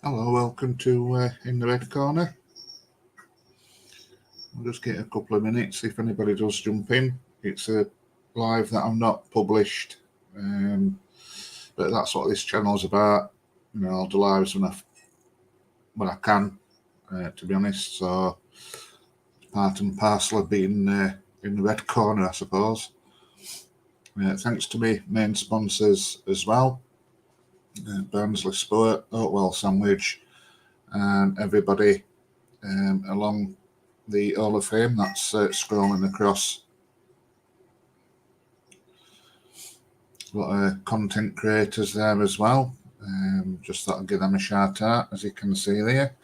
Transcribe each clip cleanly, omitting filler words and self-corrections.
Hello, welcome to In the Red Corner. I'll just get a couple of minutes if anybody does jump in. It's a live that I've not published, but that's what this channel's about. I'll do lives when I can, to be honest. So it's part and parcel of being in the Red Corner, I suppose. Thanks to my main sponsors as well. Barnsley Sport, Oakwell Sandwich, and everybody along the Hall of Fame that's scrolling across. A lot of content creators there as well. Just thought I'd give them a shout out, as you can see there.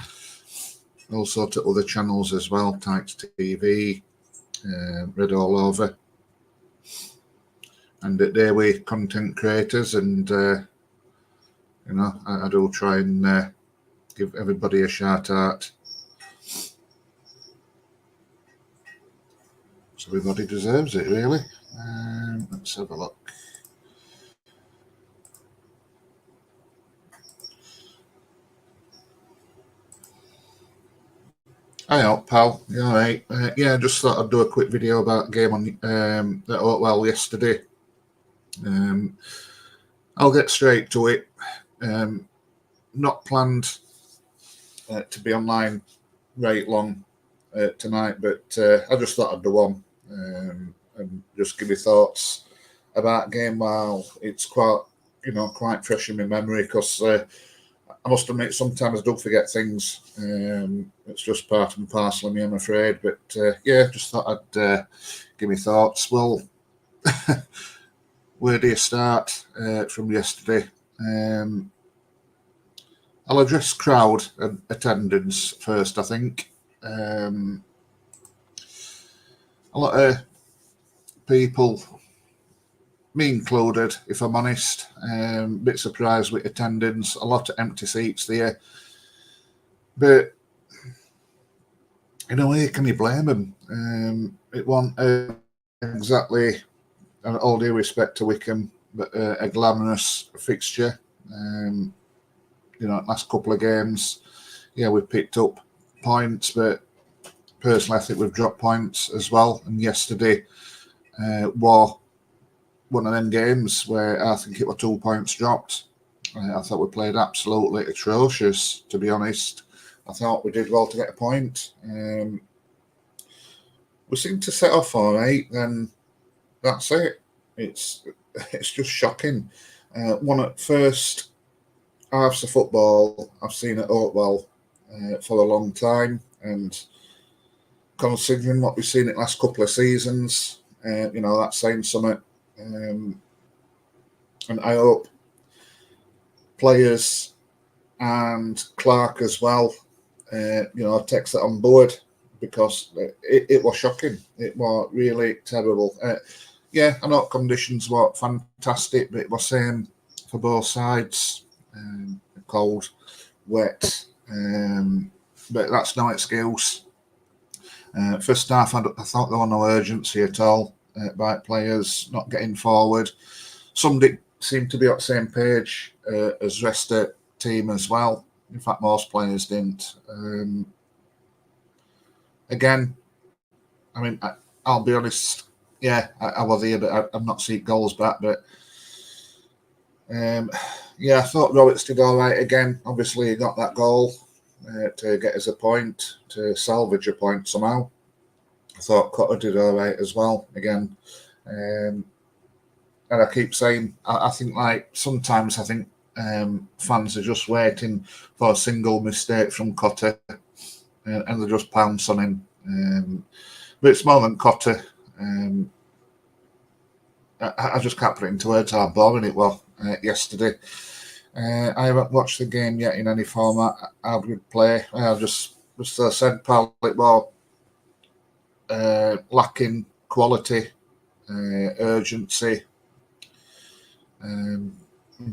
Also to other channels as well, Tykes TV, Red All Over. And they're with content creators, and I do try and give everybody a shout out. So everybody deserves it, really. Let's have a look. Hi up, pal. You all right? Yeah, I just thought I'd do a quick video about a game on at Oakwell yesterday. I'll get straight to it. Not planned to be online right long tonight, but I just thought I'd do one and just give you thoughts about the game while it's quite fresh in my memory, because I must admit sometimes I do forget things. It's just part and parcel of me, I'm afraid. But yeah, just thought I'd give me thoughts. Well, where do you start from yesterday? I'll address crowd and attendance first, I think. A lot of people, me included, if I'm honest, a bit surprised with attendance. A lot of empty seats there. But in a way, can you blame them? It wasn't exactly, and all due respect to Wycombe, but a glamorous fixture. Last couple of games, yeah, we've picked up points, but personally, I think we've dropped points as well. And yesterday was one of them games where I think it was 2 points dropped. I thought we played absolutely atrocious, to be honest. I thought we did well to get a point. We seem to set off all right, then that's it. It's just shocking. One at first halves of football I've seen at Oakwell for a long time, and considering what we've seen in the last couple of seasons, that's saying something. And I hope players and Clark as well, takes that on board, because it was shocking. It was really terrible. Yeah, I know conditions were fantastic, but it was same for both sides. Cold, wet, but that's no excuse. First half, I thought there was no urgency at all by players not getting forward. Some did seem to be on the same page as the rest of the team as well. In fact, most players didn't. Again, I mean, I'll be honest. Yeah, I was here, but I've not seen goals back. But yeah, I thought Roberts did all right again. Obviously, he got that goal to get us a point, to salvage a point somehow. I thought Cotter did all right as well again. And I keep saying, I think sometimes I think fans are just waiting for a single mistake from Cotter, and they just pounce on him. But it's more than Cotter. I just can't put it into words how boring it was yesterday. I haven't watched the game yet in any format. How we play? I just said, pal, it was lacking quality, urgency, and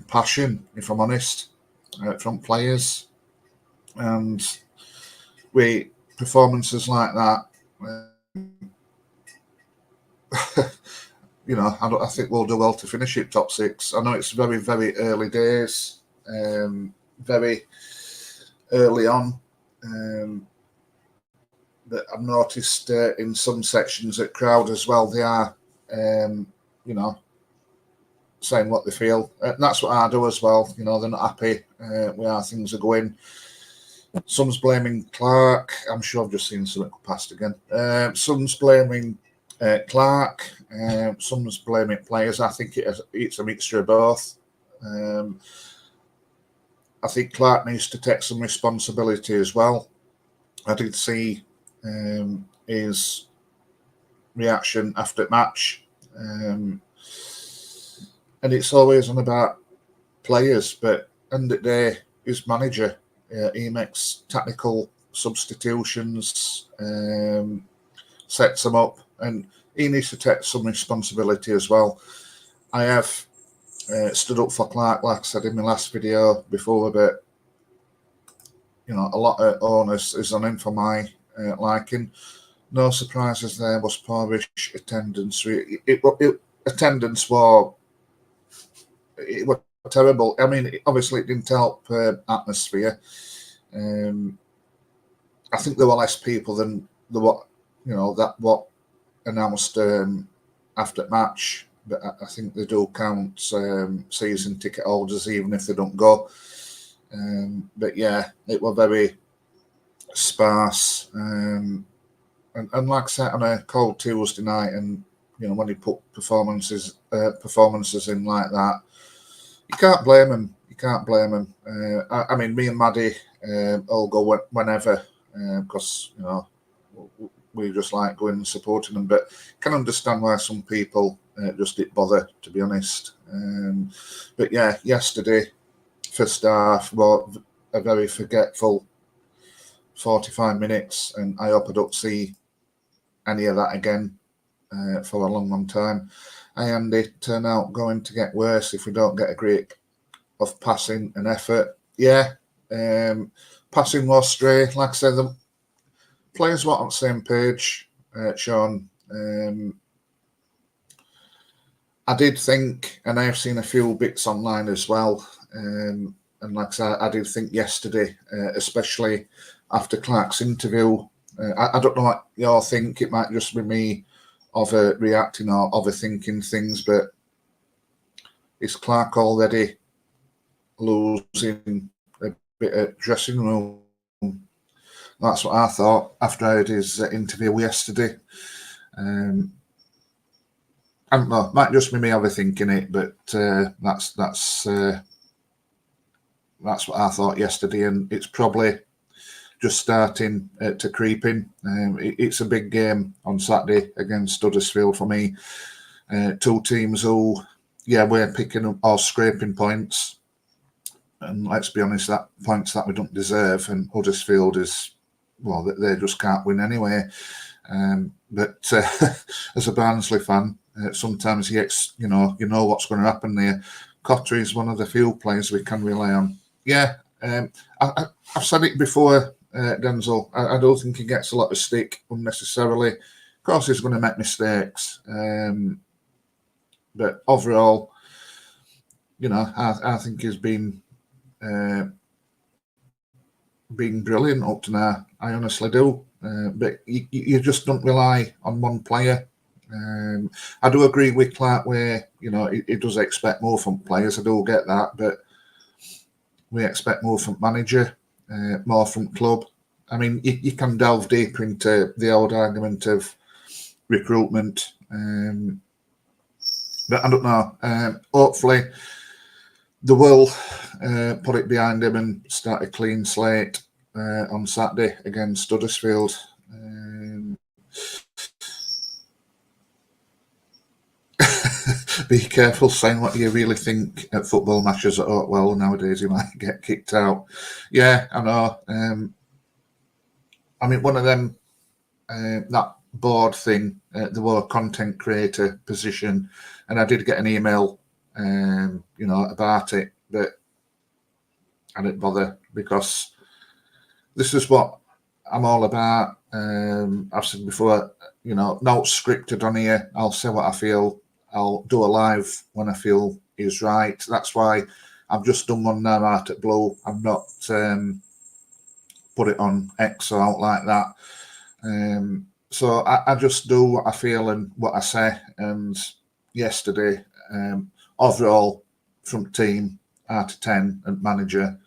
passion, if I'm honest, from players. And with performances like that, I think we'll do well to finish it top six. I know it's very, very early days. Very early on. But I've noticed in some sections at crowd as well, they are, you know, saying what they feel. And that's what I do as well. You know, they're not happy with how things are going. Some's blaming Clark. I'm sure I've just seen something go past again. Some's blaming Clark. Some's blaming players. I think it's a mixture of both. I think Clark needs to take some responsibility as well. I did see his reaction after match, and it's always on about players, but end of the day, his manager, he makes tactical substitutions, sets them up, and he needs to take some responsibility as well. I have stood up for Clark, like I said in my last video before, but you know, a lot of onus is on him for my liking. No surprises there. Was poorish attendance. Attendance was terrible. I mean, obviously it didn't help atmosphere. I think there were less people than what announced after match. But I think they do count season ticket holders even if they don't go. But yeah, it was very sparse. And like I said, on a cold Tuesday night, and you know, when you put performances in like that, you can't blame them. You can't blame them. I mean, me and Maddie all go whenever because you know we just like going and supporting them. But can understand why some people just didn't bother, to be honest. But yeah, yesterday first half was a very forgetful 45 minutes, and I hope I don't see any of that again for a long, long time. And it turned out going to get worse if we don't get a great of passing and effort. Yeah, passing was stray. Like I said, the players weren't on the same page, Sean. I did think, and I have seen a few bits online as well, and like I said, I did think yesterday, especially after Clark's interview, I don't know what you all think. It might just be me overreacting or overthinking things, but is Clark already losing a bit of dressing room? That's what I thought after I heard his interview yesterday. I don't know, might just be me overthinking it, but that's what I thought yesterday, and it's probably just starting to creep in. It's a big game on Saturday against Huddersfield for me. Two teams who, yeah, we're picking up or scraping points, and let's be honest, that points that we don't deserve, and Huddersfield is, well, they just can't win anyway. But as a Barnsley fan, sometimes you know what's going to happen there. Cotter is one of the few players we can rely on. Yeah, I've said it before, Denzel. I don't think he gets a lot of stick unnecessarily. Of course, he's going to make mistakes, but overall, you know, I think he's been brilliant up to now. I honestly do. But you just don't rely on one player. I do agree with Clark where, you know, he does expect more from players. I do get that, but we expect more from manager, more from club. I mean, you can delve deeper into the old argument of recruitment, but I don't know. Hopefully, they will put it behind him and start a clean slate on Saturday against Huddersfield. Be careful saying what you really think at football matches at Oakwell. Nowadays, you might get kicked out. Yeah, I know. I mean, one of them, that board thing, the were content creator position, and I did get an email, you know, about it, but I didn't bother because this is what I'm all about. I've said before, you know, not scripted on here. I'll say what I feel. I'll do a live when I feel is right. That's why I've just done one now out at Blue. I'm not put it on X or out like that. So I just do what I feel and what I say. And yesterday, overall, from team out of 10 and manager,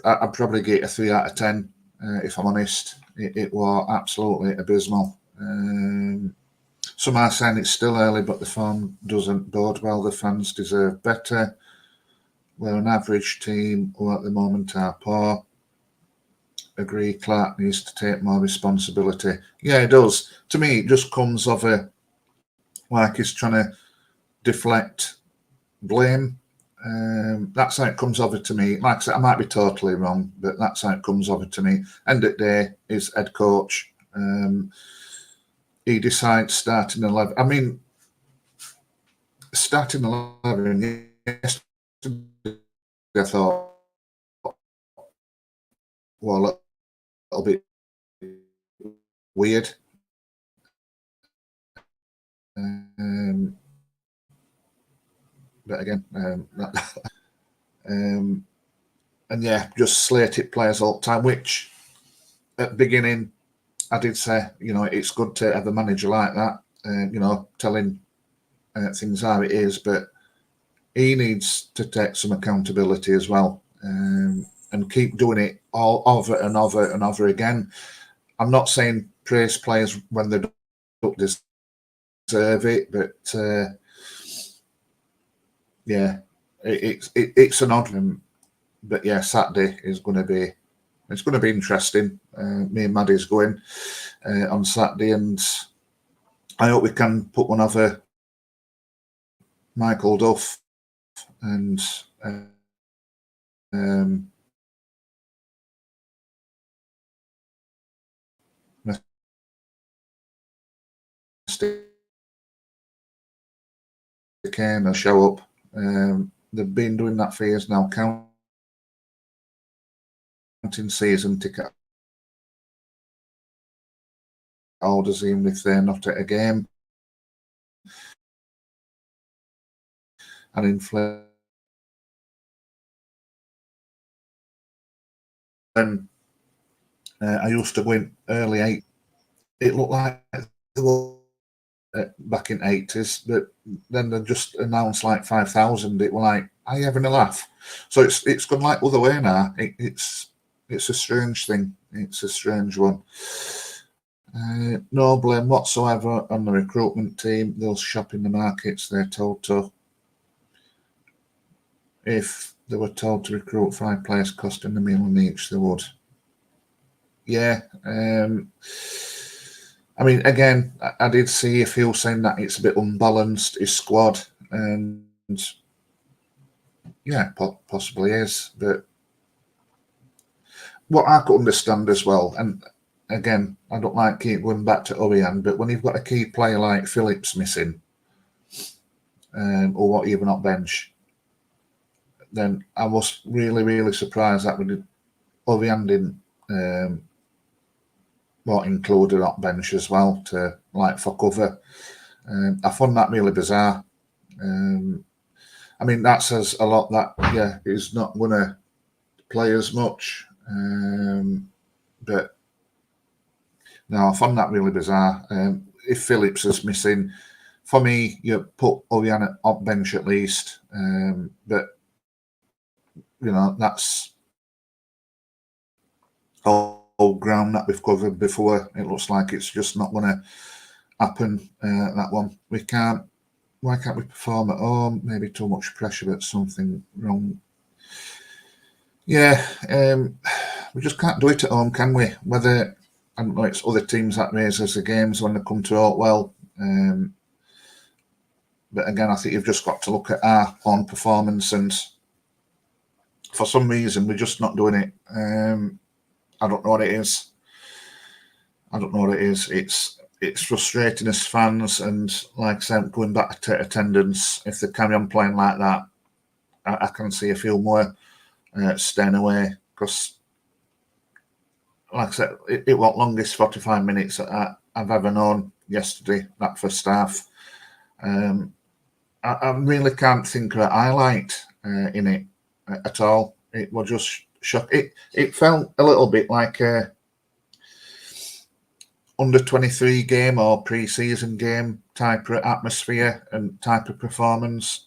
I'd probably get a 3 out of 10 if I'm honest. It was absolutely abysmal. Some are saying it's still early, but the form doesn't bode well. The fans deserve better. We're an average team who at the moment are poor. Agree, Clark needs to take more responsibility. Yeah, it does. To me, it just comes over like he's trying to deflect blame. That's how it comes over to me. Like I said, I might be totally wrong, but that's how it comes over to me. End of the day, is head coach. He decides starting 11. I mean, starting 11 yesterday, I thought, well, a little bit weird. But again, and yeah, just slated players all the time, which at the beginning I did say, it's good to have a manager like that, telling things how it is, but he needs to take some accountability as well, and keep doing it all over and over and over again. I'm not saying praise players when they don't deserve it, but yeah, it's an odd one. But yeah, Saturday is going to be interesting. Me and Maddie's going on Saturday, and I hope we can put one over Michael Duff and Mr. Kane will show up. They've been doing that for years now, counting season ticket holders even if they're not at a game, and inflation. I used to go in early 8. It looked like they were back in 80s, but then they just announced like 5,000. It was like, are you having a laugh? So it's gone like other way now. It's a strange thing. It's a strange one. No blame whatsoever on the recruitment team. They'll shop in the markets they're told to. If they were told to recruit 5 players costing $1 million each, they would. Yeah. I mean, again, I did see a few saying that it's a bit unbalanced, his squad, and yeah, possibly is. But what I could understand as well, and again, I don't like keep going back to Orian, but when you've got a key player like Phillips missing, or what even not bench, then I was really, really surprised that Orian didn't included on bench as well to for cover. I found that really bizarre. I mean, that says a lot that he's not going to play as much. But no, I found that really bizarre. If Phillips is missing, for me, you put Oriana on bench at least. But that's all ground that we've covered before. It looks like it's just not going to happen. That one, we can't. Why can't we perform at home? Maybe too much pressure, but something wrong. Yeah, we just can't do it at home, can we? Whether, I don't know, it's other teams that raise us the games when they come to Oakwell. But again, I think you've just got to look at our own performance, and for some reason, we're just not doing it. I don't know what it is. It's frustrating as fans, and like I said, going back to attendance, if they carry on playing like that, I can see a few more staying away, because, like I said, it was longest 45 minutes that I've ever known yesterday, that first half. I really can't think of a highlight in it at all. It was just shock. It felt a little bit like a under-23 game or pre-season game type of atmosphere and type of performance.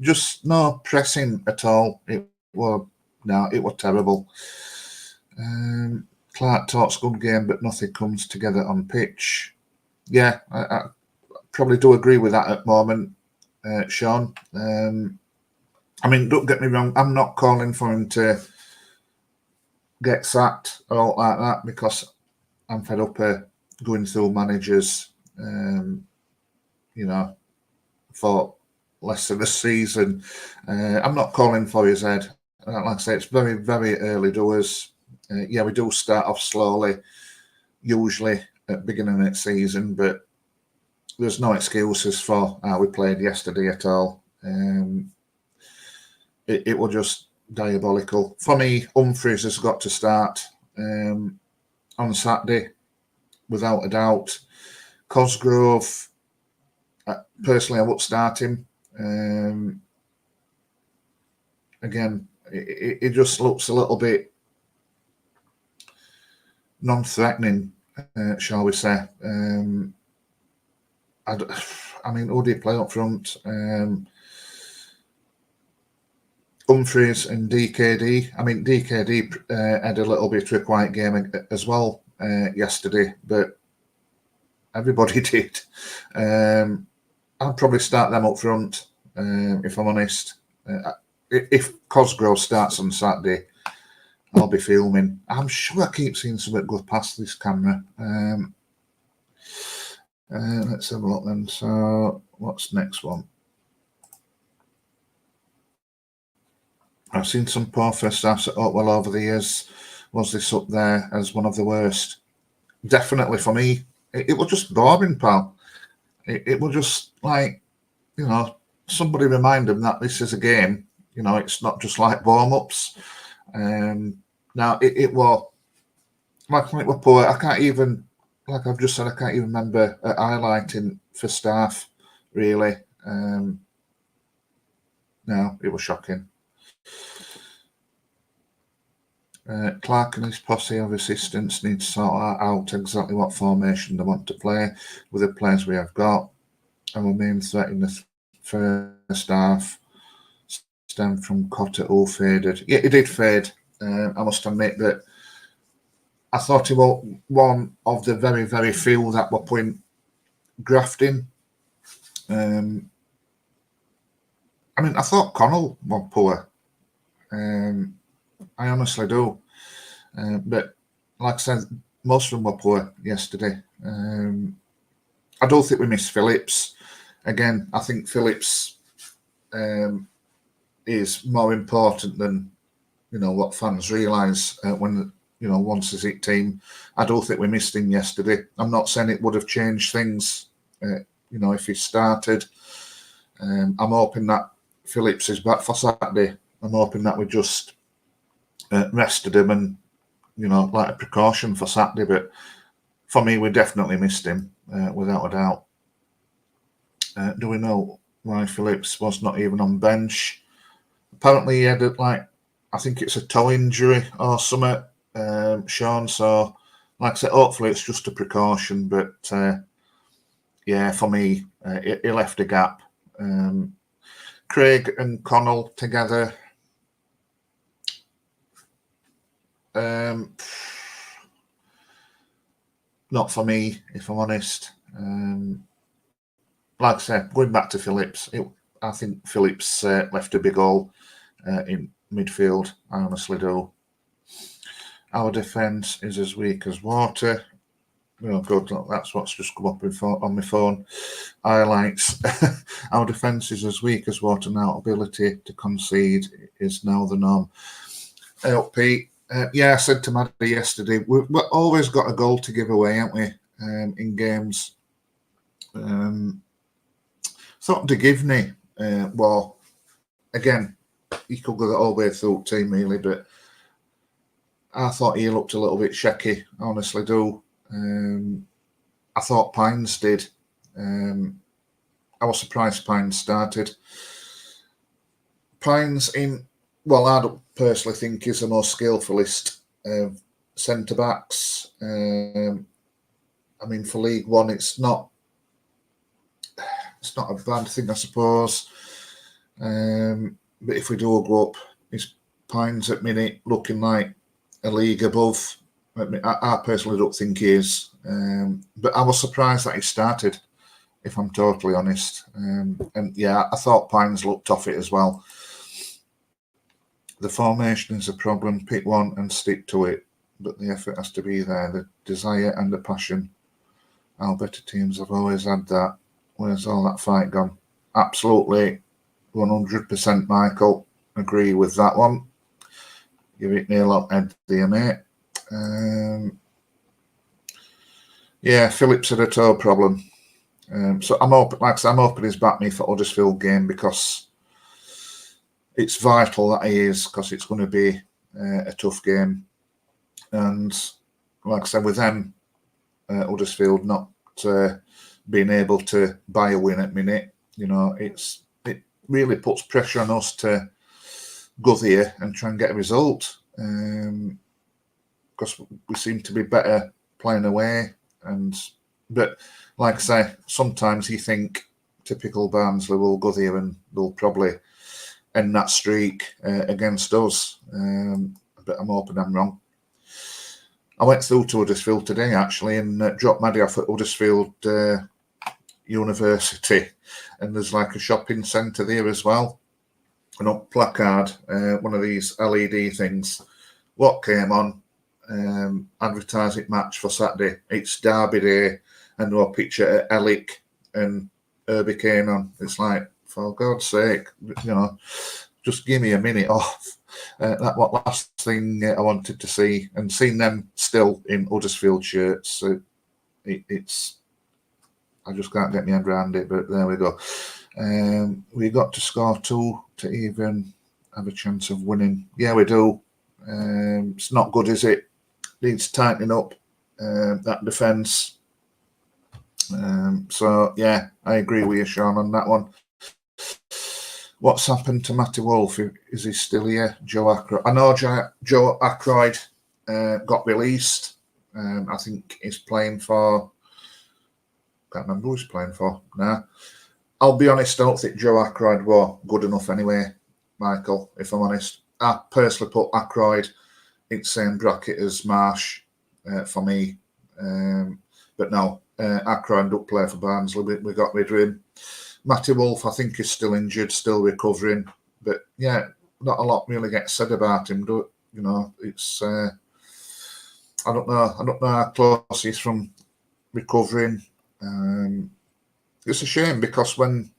Just no pressing at all. It was terrible. Clark talks good game, but nothing comes together on pitch. Yeah, I probably do agree with that at the moment, Sean. I mean, don't get me wrong, I'm not calling for him to get sacked or all like that, because I'm fed up going through managers, for less than a season. I'm not calling for his head. Like I say, it's very, very early doors. We do start off slowly, usually at the beginning of the season, but there's no excuses for how we played yesterday at all. It was just diabolical. For me, Humphries has got to start on Saturday, without a doubt. Cosgrove, personally, I would start him. Again, it just looks a little bit non-threatening, shall we say. I mean, who do you play up front? Humphries and DKD. I mean, DKD had a little bit of a quiet game as well yesterday, but everybody did. I'll probably start them up front, if I'm honest. If Cosgrove starts on Saturday, I'll be filming. I'm sure I keep seeing something go past this camera. Let's have a look then. So, what's the next one? I've seen some poor first halves at Oakwell over the years. Was this up there as one of the worst? Definitely for me. It was just boring, pal. It was just like, somebody remind them that this is a game. It's not just like warm-ups. Now, it was, like, it was poor. I can't even, like I've just said, I can't even remember highlighting for staff, really. No, it was shocking. Clark and his posse of assistants need to sort out exactly what formation they want to play with the players we have got. Our main threat in the first half stemmed from Cotter, who faded. Yeah, he did fade. I must admit that I thought he was one of the very, very few that were putting graft in. I mean, I thought Connell was poor. I honestly do. But like I said, most of them were poor yesterday. I don't think we missed Phillips. Again, I think Phillips is more important than, what fans realise when, once he's hit team. I don't think we missed him yesterday. I'm not saying it would have changed things, if he started. I'm hoping that Phillips is back for Saturday. I'm hoping that we just rested him and, like a precaution for Saturday. But for me, we definitely missed him, without a doubt. Do we know why Phillips was not even on bench? Apparently, he had I think it's a toe injury or something, Sean. So, like I said, hopefully it's just a precaution. But for me, he left a gap. Craig and Connell together. Not for me, if I'm honest. Like I said, going back to Phillips, I think Phillips left a big hole in midfield. I honestly do. Our defence is as weak as water. Oh, good. That's what's just come up on my phone. Highlights. Our defence is as weak as water now. Ability to concede is now the norm. Pete. I said to Maddie yesterday, we've always got a goal to give away, haven't we, in games? Thought De Givney, again, he could go all the way through team, really, but I thought he looked a little bit shaky, I honestly do. I thought Pines did. I was surprised Pines started. Pines in well, I don't personally think he's the most skillfulest centre backs. I mean, for League One, it's not a bad thing, I suppose. But if we do go up, his Pines at minute looking like a league above. I personally don't think he is. But I was surprised that he started, if I'm totally honest. And yeah, I thought Pines looked off it as well. The formation is a problem. Pick one and stick to it. But the effort has to be there, the desire and the passion. Our better teams have always had that. Where's all that fight gone? Absolutely 100%, Michael. Agree with that one. Give it nail on head there, mate. Yeah, Phillips had a toe problem. So I'm hoping, like I said, I'm hoping he's back me for Huddersfield game, because it's vital that he is, because it's going to be a tough game. And like I said, with them, Huddersfield not being able to buy a win at minute, it really puts pressure on us to go there and try and get a result, because we seem to be better playing away. But like I say, sometimes you think typical Barnsley will go there and they'll probably end that streak against us. But I'm hoping I'm wrong. I went through to Huddersfield today, actually, and dropped Maddie off at Huddersfield University. And there's like a shopping centre there as well. And a placard, one of these LED things. What came on? Advertising match for Saturday. It's Derby Day, and no picture of Ellick and Herbie Kane on. It's like, for God's sake, just give me a minute off. That was last thing I wanted to see, and seeing them still in Huddersfield shirts, it's I just can't get my head around it. But there we go. We got to score 2 to even have a chance of winning. Yeah, we do. It's not good, is it? Needs tightening up that defence. So yeah, I agree with you, Sean, on that one. What's happened to Matty Wolf? Is he still here? Joe Ackroyd. I know Joe Ackroyd got released. I think he's playing for. Can't remember who he's playing for now. I'll be honest, I don't think Joe Ackroyd was good enough anyway, Michael, if I'm honest. I personally put Ackroyd in the same bracket as Marsh for me. But no, Ackroyd don't play for Barnsley. We got rid of him. Matty Wolf, I think, is still injured, still recovering. But yeah, not a lot really gets said about him. It's I don't know how close he's from recovering. It's a shame, because when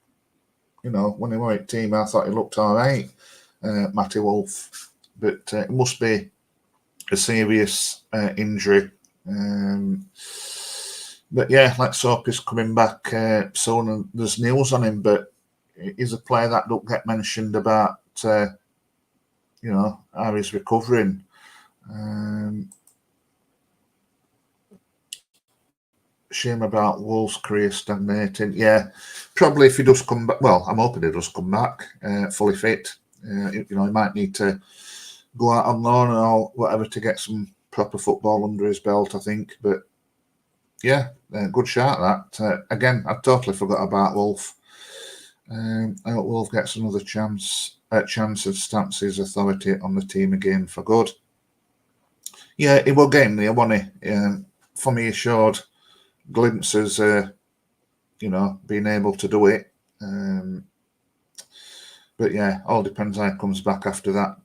he went team, I thought he looked all right, Matty Wolf. But it must be a serious injury. But yeah, let's hope he's coming back soon, and there's news on him. But he's a player that don't get mentioned about, how he's recovering. Shame about Wolf's career stagnating. Yeah, probably if he does come back. Well, I'm hoping he does come back fully fit. He might need to go out on loan or whatever to get some proper football under his belt, I think. But yeah, good shot that. Again, I totally forgot about Wolf. I hope Wolf gets another chance and stamps his authority on the team again for good. Yeah, he will game there, won't he? For me, he showed glimpses, being able to do it. But yeah, all depends how he comes back after that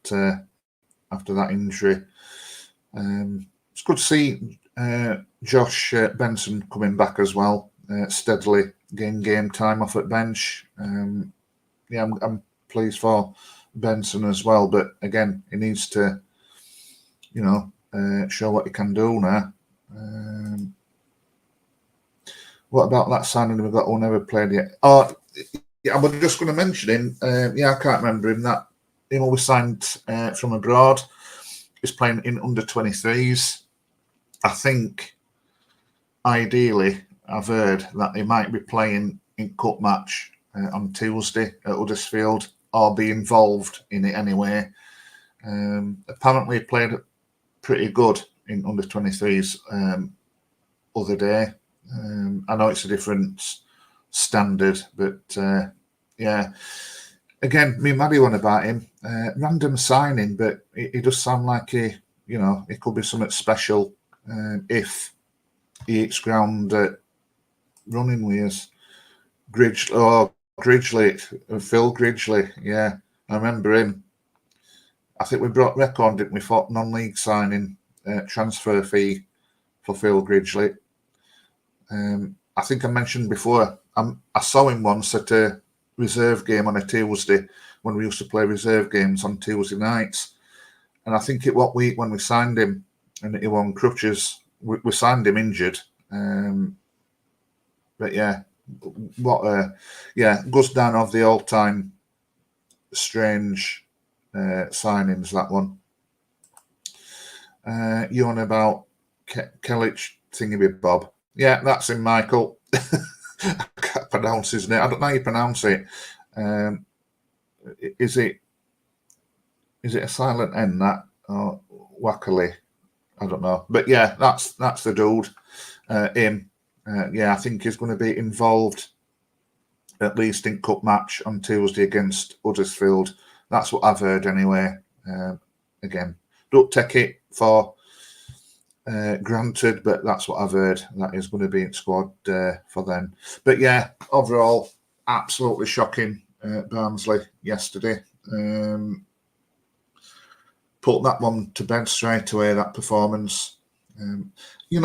injury. It's good to see Josh Benson coming back as well, steadily getting game time off at bench. Yeah, I'm pleased for Benson as well, but again, he needs to, show what he can do now. What about that signing we've got who never played yet? Oh, yeah, I was just going to mention him. I can't remember him. That we signed from abroad. He's playing in under 23s. I think, ideally, I've heard that he might be playing in cup match on Tuesday at Huddersfield, or be involved in it anyway. Apparently played pretty good in under 23s other day. I know it's a different standard, but yeah. Again, me Maddie one about him. Random signing, but he does sound like it could be something special if he hits ground at running with Gridgley, Phil Gridgley. Yeah, I remember him. I think we brought record, didn't we, for non-league signing transfer fee for Phil Gridgley. I think I mentioned before, I saw him once at a reserve game on a Tuesday when we used to play reserve games on Tuesday nights. And I think it what week when we signed him and he won crutches, we signed him injured. But yeah, goes down of the all-time strange signings, that one. You on about Kellich thingy Bob? Yeah, that's him, Michael. I can't pronounce his name. I don't know how you pronounce it. Is it a silent N, that, or Wackily? I don't know. But yeah, that's the dude. Him. I think he's going to be involved at least in cup match on Tuesday against Huddersfield. That's what I've heard anyway. Again, don't take it for granted, but that's what I've heard. That is going to be in squad for them. But yeah, overall, absolutely shocking Barnsley yesterday. Put that one to bed straight away, that performance. We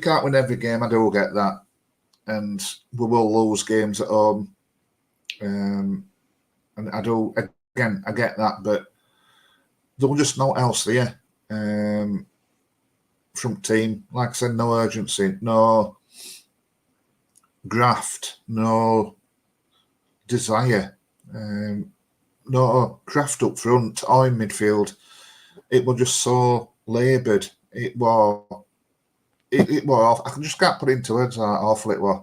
can't win every game, I do get that. And we will lose games at home. And I do, again, I get that, but there was just no else there. From team, like I said, no urgency, no graft, no desire, no craft up front or in midfield. It was just so laboured. It was awful. I just can't put it into words how awful it was.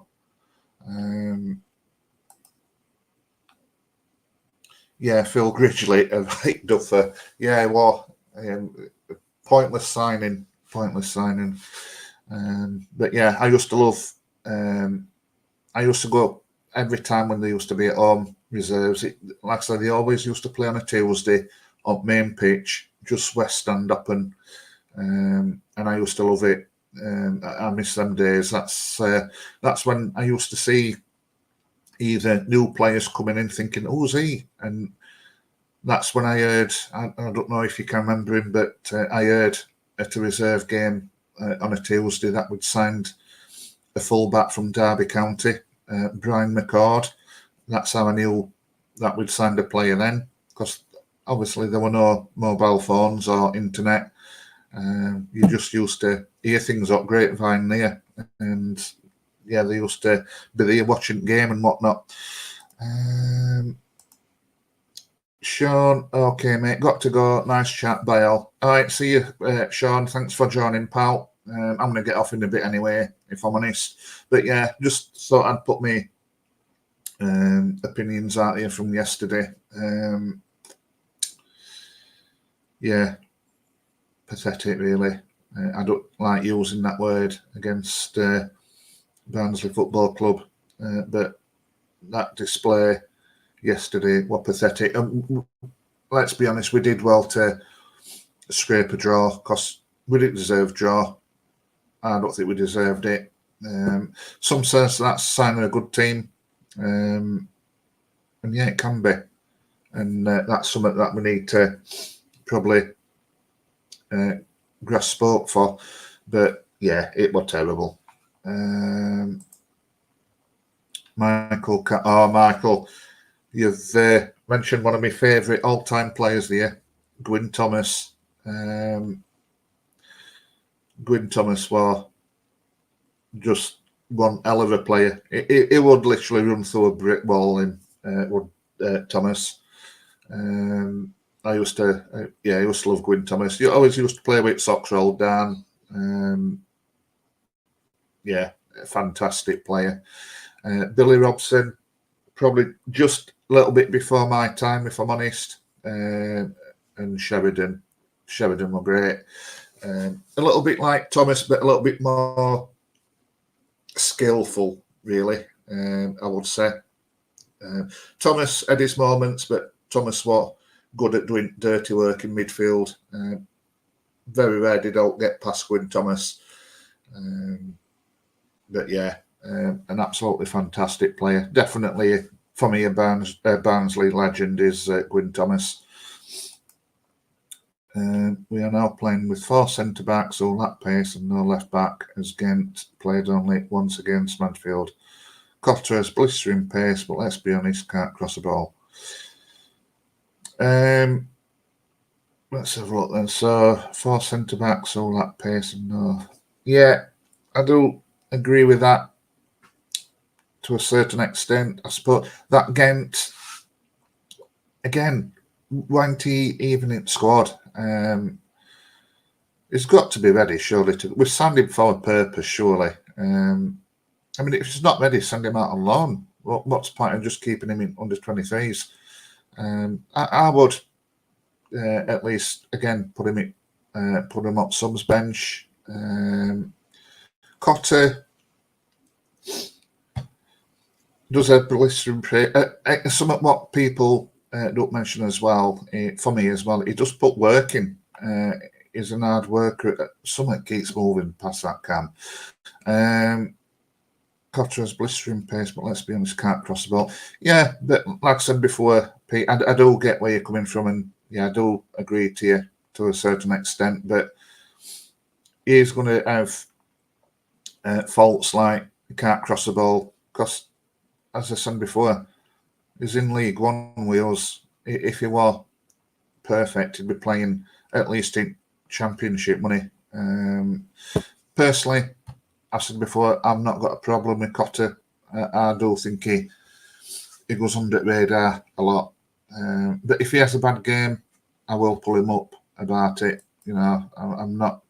Phil Gridgley, right, Duffer. Yeah, it was pointless signing. But yeah, I used to love. I used to go every time when they used to be at home reserves. Like I said, they always used to play on a Tuesday on main pitch, just West Stand up, and I used to love it. I miss them days. That's when I used to see either new players coming in thinking, "Who's he?" And that's when I heard. I don't know if you can remember him, but I heard at a reserve game on a Tuesday that we'd signed a fullback from Derby County, Brian McCord. That's how I knew that we'd signed a player then, because obviously there were no mobile phones or internet. You just used to hear things up grapevine there, and yeah, they used to be there watching the game and whatnot. Sean, okay, mate, got to go. Nice chat, bye all. All right, see you, Sean. Thanks for joining, pal. I'm going to get off in a bit anyway, if I'm honest. But yeah, just thought I'd put my opinions out here from yesterday. Yeah, pathetic, really. I don't like using that word against Barnsley Football Club, but that display yesterday was pathetic. Let's be honest, we did well to scrape a draw because we didn't deserve draw. I don't think we deserved it. Some sense that's a sign of a good team, and yeah, it can be, and that's something that we need to probably grasp spoke for. But yeah, it was terrible. Michael, you've mentioned one of my favourite all-time players there, Gwyn Thomas. Gwyn Thomas was just one hell of a player. It would literally run through a brick wall in Thomas. I used to love Gwyn Thomas. You always used to play with socks rolled down. A fantastic player. Billy Robson, probably just a little bit before my time, if I'm honest. and Sheridan. Sheridan were great. A little bit like Thomas, but a little bit more skillful, really, I would say. Thomas had his moments, but Thomas was good at doing dirty work in midfield. Very rare did I get past Gwyn Thomas. But yeah, an absolutely fantastic player. Definitely, for me, a Barnsley legend is Gwyn Thomas. We are now playing with 4 centre-backs, all that pace, and no left-back, as Ghent played only once against Mansfield. Cotter has blistering pace, but let's be honest, can't cross a ball. Let's have a look then. So, 4 centre-backs, all that pace, and no... Yeah, I do agree with that to a certain extent. I suppose that Ghent, again, weren't he even in squad? He's got to be ready, surely. We've signed him for a purpose, surely. I mean, if he's not ready, send him out on loan. What's the point of just keeping him in under 23s? I would at least, again, put him up subs bench. Cotter does a blistering play. Some of what people don't mention as well, for me as well, he does put work in. He's an hard worker. Something keeps moving past that cam. Cotter has blistering pace, but let's be honest, can't cross the ball. Yeah, but like I said before, Pete, I do get where you're coming from, and yeah, I do agree to you to a certain extent, but he's going to have faults like he can't cross the ball, because, as I said before, he's in League One with us. If he were perfect, he'd be playing at least in Championship money. Personally, I've said before, I've not got a problem with Cotter. I do think he goes under the radar a lot. But if he has a bad game, I will pull him up about it. You know, I'm not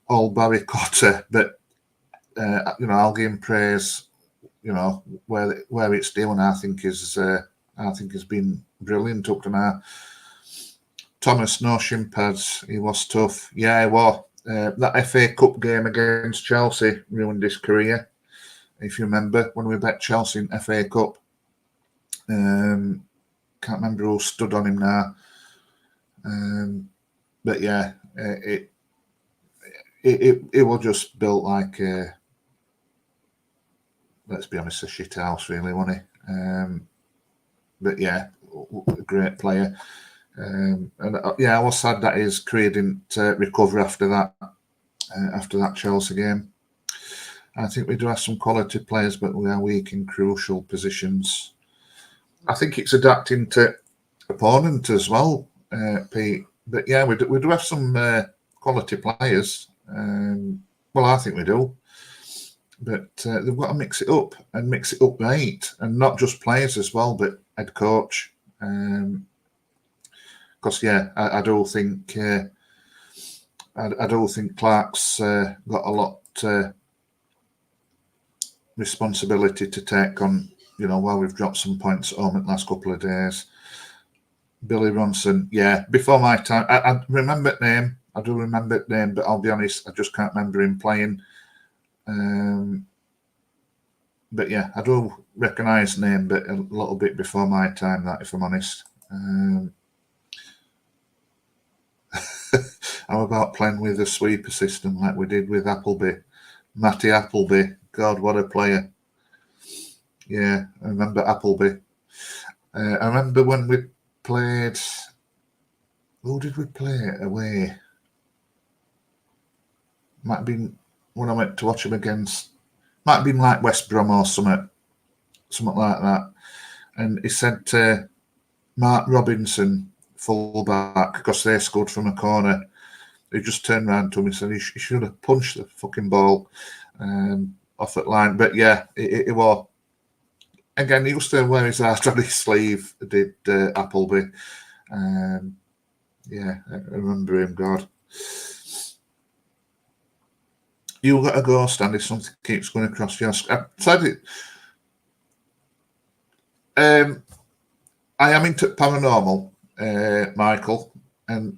all Barry Cotter, but you know, I'll give him praise. You know, where it's due, and I think has been brilliant up to now. Thomas, no shin pads. He was tough. Yeah, he was. That FA Cup game against Chelsea ruined his career. If you remember, when we bet Chelsea in FA Cup, can't remember who stood on him now. But yeah, it was just built like, let's be honest, a shit house, really, wasn't he? But yeah, a great player. And yeah, I was sad that his career didn't recover after that Chelsea game. I think we do have some quality players, but we are weak in crucial positions. I think it's adapting to opponent as well, Pete. But yeah, we do have some quality players. Well, I think we do. But they've got to mix it up and mix it up right, and not just players as well, but head coach. Because yeah, I do think Clark's got a lot responsibility to take on. You know, while we've dropped some points at home in the last couple of days. Billy Ronson, yeah, before my time, I remember the name. I do remember the name, but I'll be honest, I just can't remember him playing. But yeah, I do recognise the name, but a little bit before my time, that, if I'm honest. How about playing with a sweeper system like we did with Appleby? Matty Appleby, God, what a player. Yeah, I remember Appleby. I remember when we played... Who did we play away? Might have been when I went to watch him against... Might have been like West Brom or something like that. And he said to Mark Robinson, full-back, because they scored from a corner, he just turned around to him and said he should have punched the fucking ball off that line. But yeah, it was... Again, he used to wear his heart on his sleeve, did Appleby. Yeah, I remember him, God. You got to go, Stan, if something keeps going across your screen. I said it. I am into paranormal. Michael, and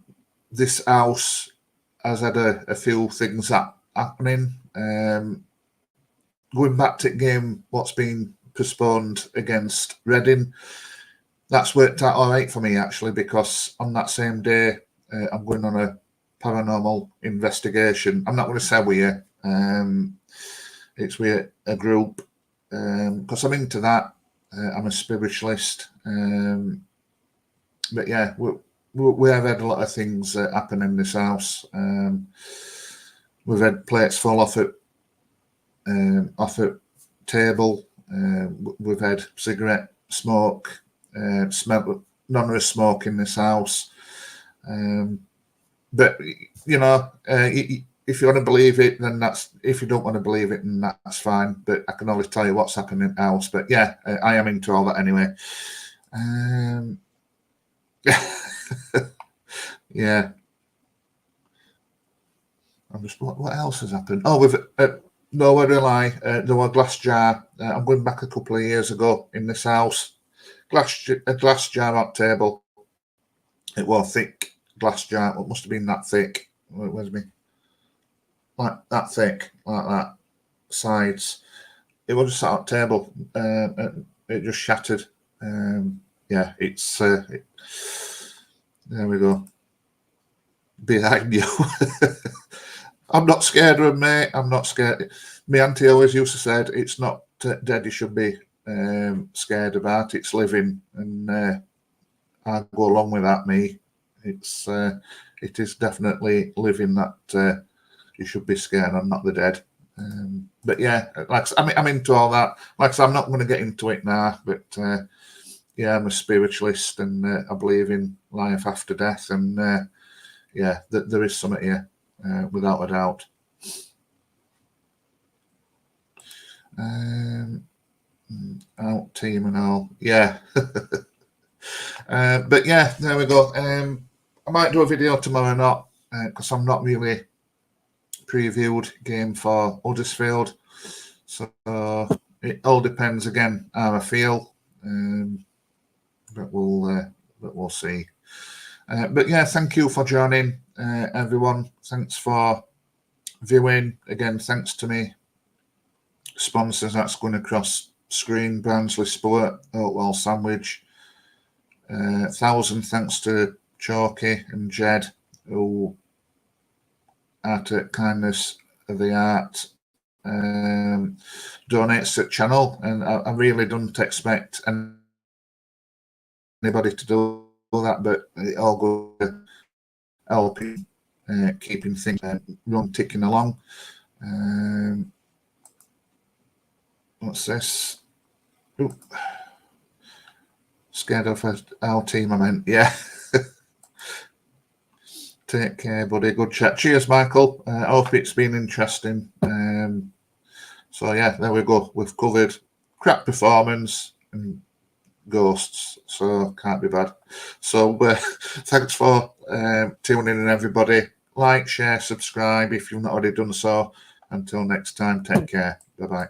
this house has had a few things happening. Going back to the game, what's been postponed against Reading, that's worked out all right for me, actually, because on that same day, I'm going on a paranormal investigation. I'm not going to say with you. It's with a group, because I'm into that. I'm a spiritualist. But yeah, we have had a lot of things happen in this house. We've had plates fall off a table. We've had cigarette smoke, smell, none of us smoke in this house. But you know, if you want to believe it, then that's. If you don't want to believe it, then that's fine. But I can only tell you what's happening in the house. But yeah, I am into all that anyway. Yeah. I'm just. What else has happened? Oh, we've. Nowhere to lie. There was a glass jar. I'm going back a couple of years ago in this house. A glass jar on table. It was thick glass jar. It must have been that thick. Where's me? Like that thick, like that. Sides. It was just sat on table. It just shattered. Yeah, it's. There we go. Behind you. I'm not scared of him, mate. I'm not scared. My auntie always used to say, it's not dead you should be scared about. It's living. And I go along with that, me. It is definitely living that you should be scared and not the dead. But yeah, like I'm into all that. Like I said, I'm not going to get into it now, but yeah, I'm a spiritualist and I believe in life after death. And yeah, there is something here. Without a doubt. Out team and all, yeah. But yeah, there we go. I might do a video tomorrow, not because I'm not really previewed game for Huddersfield, so it all depends again how I feel. But we'll see. But yeah, thank you for joining, everyone. Thanks for viewing. Again, thanks to me sponsors that's going across screen: Barnsley Sport, Oakwell Sandwich. 1,000 thanks to Chalky and Jed, who out of kindness of the art donates to the channel, and I really don't expect anybody to do that, but it all goes to helping keeping things ticking along. What's this? Ooh. Scared of our team, I meant. Yeah. Take care, buddy. Good chat. Cheers, Michael. I hope it's been interesting. So yeah, there we go. We've covered crap performance and ghosts, so can't be bad. So thanks for tuning in, everybody. Like, share, subscribe if you've not already done so. Until next time, take care. Bye-bye.